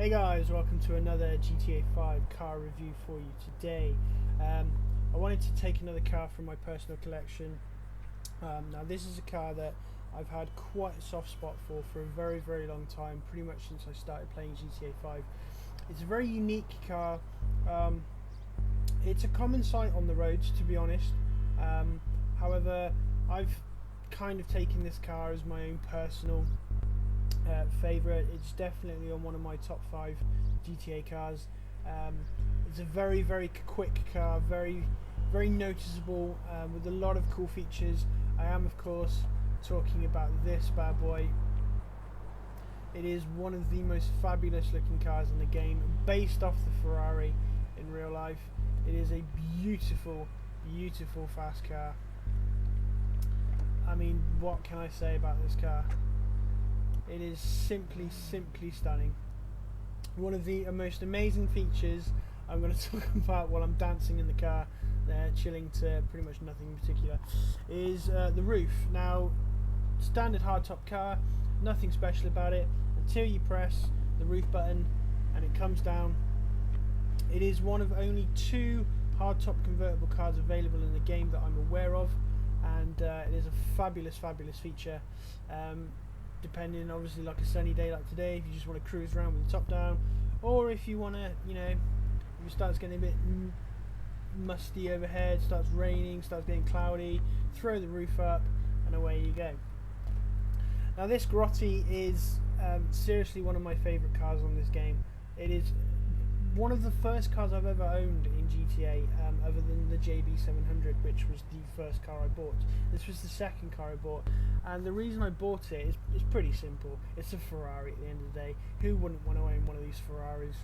Hey guys, welcome to another GTA 5 car review for you today. I wanted to take another car from my personal collection. Now this is a car that I've had quite a soft spot for a very long time, pretty much since I started playing GTA 5. It's a very unique car. It's a common sight on the roads, to be honest. However, I've kind of taken this car as my own personal favourite. It's definitely on one of my top 5 GTA cars. It's a very quick car, very noticeable, with a lot of cool features. I am of course talking about this bad boy. It is one of the most fabulous looking cars in the game, based off the Ferrari in real life. It is a beautiful fast car. I mean, what can I say about this car? It is simply stunning. One of the most amazing features I'm going to talk about while I'm dancing in the car, chilling to pretty much nothing in particular, is the roof. Now, standard hardtop car, nothing special about it until you press the roof button and it comes down. It is one of only 2 hardtop convertible cars available in the game that I'm aware of, and it is a fabulous feature. Depending, obviously, like a sunny day like today, if you just want to cruise around with the top down, or if you want to, you know, if it starts getting a bit musty overhead, starts raining, starts getting cloudy, throw the roof up and away you go. Now this Grotti is seriously one of my favourite cars on this game. It is one of the first cars I've ever owned in GTA, other than the JB700, which was the first car I bought. This was the second car I bought, and the reason I bought it is pretty simple. It's a Ferrari at the end of the day. Who wouldn't want to own one of these Ferraris?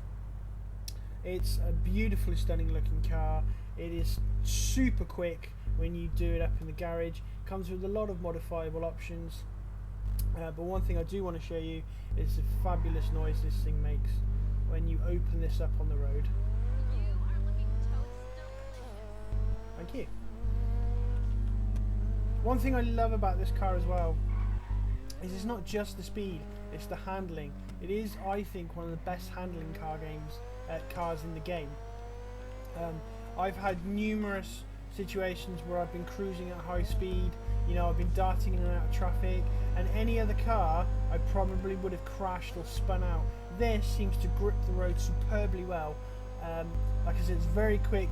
It's a beautifully stunning looking car. It is super quick when you do it up in the garage. Comes with a lot of modifiable options, but one thing I do want to show you is the fabulous noise this thing makes when you open this up on the road. Thank you. One thing I love about this car as well is it's not just the speed, it's the handling. It is, I think, one of the best handling cars in the game. I've had numerous situations where I've been cruising at high speed, you know, I've been darting in and out of traffic, and any other car I probably would have crashed or spun out. This seems to grip the road superbly well. Like I said, it's very quick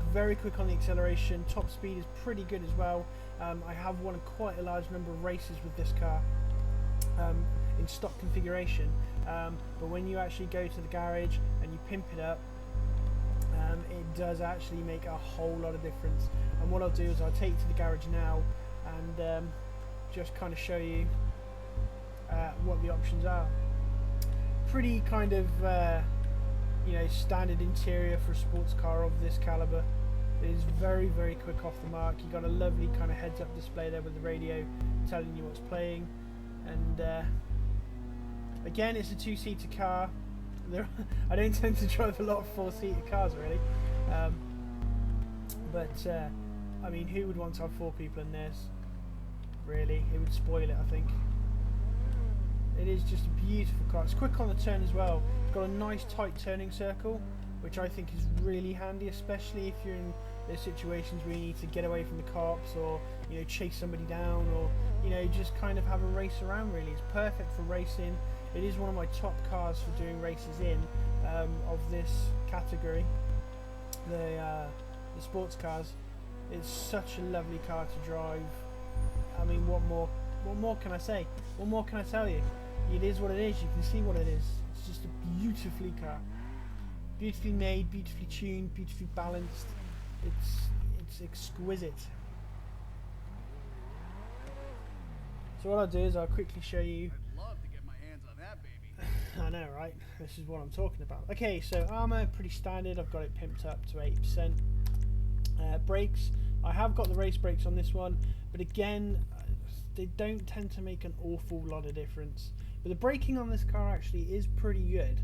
on the acceleration. Top speed is pretty good as well. I have won quite a large number of races with this car in stock configuration, but when you actually go to the garage and you pimp it up, it does actually make a whole lot of difference. And what I'll do is I'll take you to the garage now and just kind of show you what the options are. Pretty kind of you know, standard interior for a sports car of this caliber. It is very quick off the mark. You got a lovely kind of heads-up display there with the radio telling you what's playing, and again, it's a 2-seater car. I don't tend to drive a lot of 4-seater cars really, but I mean, who would want to have 4 people in this? Really, it would spoil it, I think. It is just a beautiful car. It's quick on the turn as well. It's got a nice tight turning circle, which I think is really handy, especially if you're in those situations where you need to get away from the cops, or, you know, chase somebody down, or, you know, just kind of have a race around. Really, it's perfect for racing. It is one of my top cars for doing races in, of this category, the sports cars. It's such a lovely car to drive. I mean, what more can I say? What more can I tell you? It is what it is. You can see what it is. It's just a beautifully car, beautifully made, beautifully tuned, beautifully balanced. It's exquisite. So what I'll do is I'll quickly show you. I'd love to get my hands on that baby. I know, right? This is what I'm talking about. Okay, so armor, pretty standard. I've got it pimped up to 80%. Brakes, I have got the race brakes on this one, but again, they don't tend to make an awful lot of difference. But the braking on this car actually is pretty good,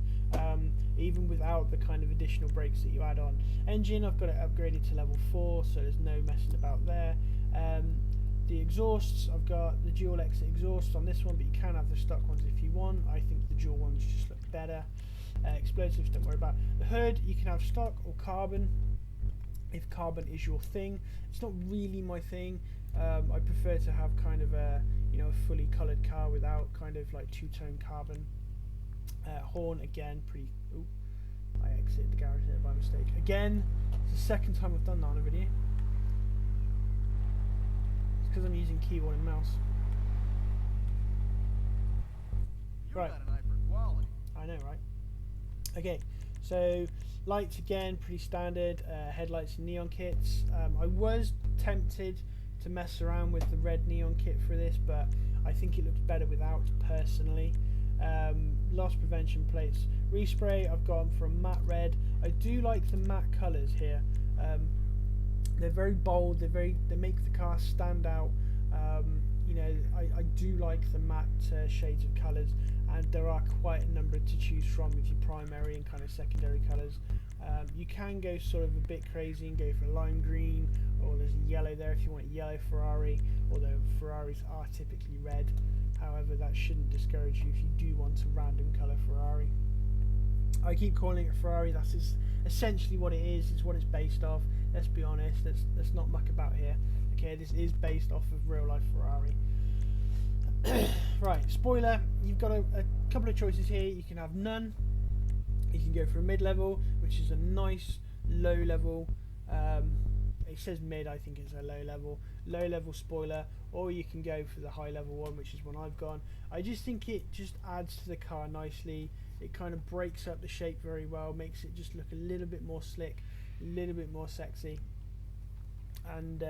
even without the kind of additional brakes that you add on. Engine, I've got it upgraded to level 4, so there's no messing about there. The exhausts, I've got the dual exit exhaust on this one, but you can have the stock ones if you want. I think the dual ones just look better. explosives, don't worry about. The hood, you can have stock or carbon, if carbon is your thing. It's not really my thing. I prefer to have kind of a, you know, a fully coloured car without kind of like two-tone carbon. Horn, again, pretty... Ooh, I exited the garage there by mistake. Again, it's the second time I've done that on a video. It's because I'm using keyboard and mouse. You Right. got an eye for quality. I know, right? Okay, so lights again, pretty standard. Headlights and neon kits. I was tempted to mess around with the red neon kit for this, but I think it looks better without, personally. Loss prevention plates. Respray, I've gone for a matte red. I do like the matte colours here. They're very bold. They make the car stand out. You know, I do like the matte shades of colours, and there are quite a number to choose from with your primary and kind of secondary colours. You can go sort of a bit crazy and go for lime green, or there's a yellow there if you want a yellow Ferrari, although Ferraris are typically red. However, that shouldn't discourage you if you do want a random colour Ferrari. I keep calling it Ferrari. That's essentially what it is. It's what it's based off. Let's be honest. Let's not muck about here. Okay, this is based off of real life Ferrari. Right, spoiler. You've got a couple of choices here. You can have none. You can go for a mid-level, which is a nice low-level. It says mid. I think it's a low-level spoiler. Or you can go for the high-level one, which is one I've gone. I just think it just adds to the car nicely. It kind of breaks up the shape very well, makes it just look a little bit more slick, a little bit more sexy. And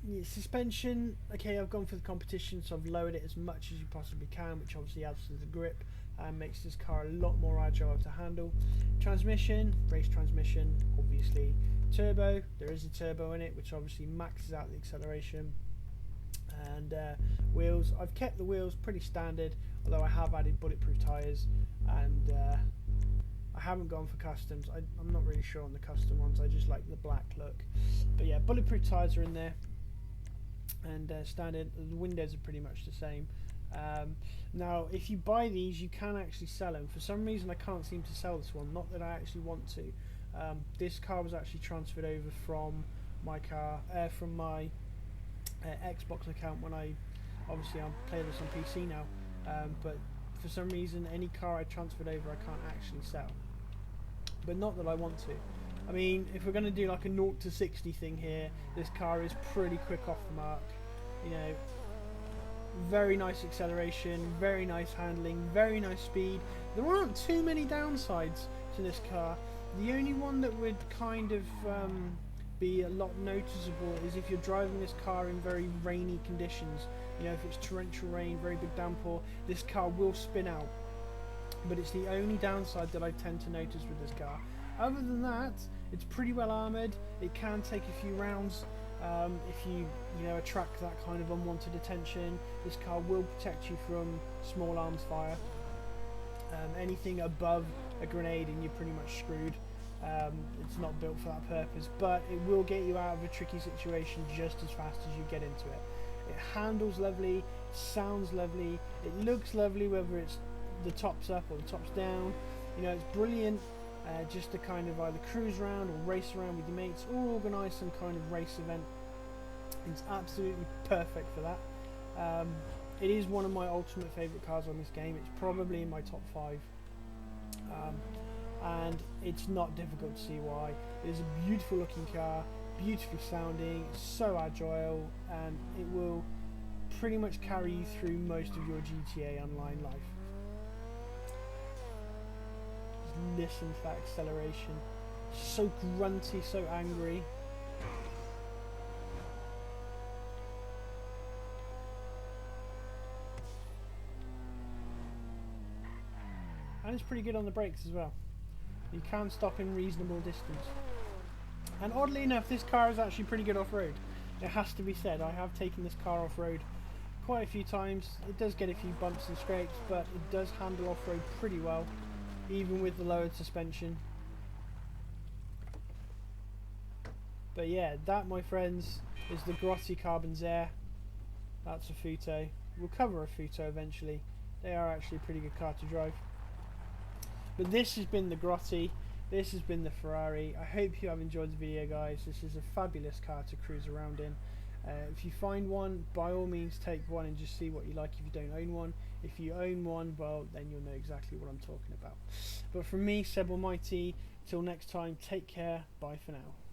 yeah, suspension, okay, I've gone for the competition, so I've lowered it as much as you possibly can, which obviously adds to the grip and makes this car a lot more agile to handle. Transmission, race transmission, obviously. Turbo, there is a turbo in it, which obviously maxes out the acceleration. And wheels, I've kept the wheels pretty standard, although I have added bulletproof tyres, and I haven't gone for customs. I'm not really sure on the custom ones. I just like the black look. But yeah, bulletproof tyres are in there, and standard. The windows are pretty much the same. Now, if you buy these, you can actually sell them. For some reason, I can't seem to sell this one. Not that I actually want to. This car was actually transferred over from my car, from my Xbox account when I play this on PC now. But for some reason, any car I transferred over, I can't actually sell. But not that I want to. I mean, if we're going to do like a 0 to 60 thing here, this car is pretty quick off the mark. You know, very nice acceleration, very nice handling, very nice speed. There aren't too many downsides to this car. The only one that would kind of be a lot noticeable is if you're driving this car in very rainy conditions. You know, if it's torrential rain, very big downpour, this car will spin out. But it's the only downside that I tend to notice with this car. Other than that, it's pretty well armoured. It can take a few rounds if you attract that kind of unwanted attention. This car will protect you from small arms fire. Anything above a grenade and you're pretty much screwed. It's not built for that purpose, but it will get you out of a tricky situation just as fast as you get into it. It handles lovely, sounds lovely, it looks lovely whether it's the top's up or the top's down. You know, it's brilliant just to kind of either cruise around or race around with your mates or organise some kind of race event. It's absolutely perfect for that. It is one of my ultimate favourite cars on this game. It's probably in my top 5. And it's not difficult to see why. It is a beautiful looking car, beautifully sounding, it's so agile, and it will pretty much carry you through most of your GTA Online life. Just listen to that acceleration. So grunty, so angry. And it's pretty good on the brakes as well. You can stop in reasonable distance. And oddly enough, this car is actually pretty good off-road. It has to be said, I have taken this car off-road quite a few times. It does get a few bumps and scrapes, but it does handle off-road pretty well, even with the lowered suspension. But yeah, that, my friends, is the Grotti Carbonizzare. That's a Futo. We'll cover a Futo eventually. They are actually a pretty good car to drive. But this has been the Grotti. This has been the Ferrari. I hope you have enjoyed the video, guys. This is a fabulous car to cruise around in. If you find one, by all means take one and just see what you like if you don't own one. If you own one, well, then you'll know exactly what I'm talking about. But from me, Seb Almighty, till next time, take care. Bye for now.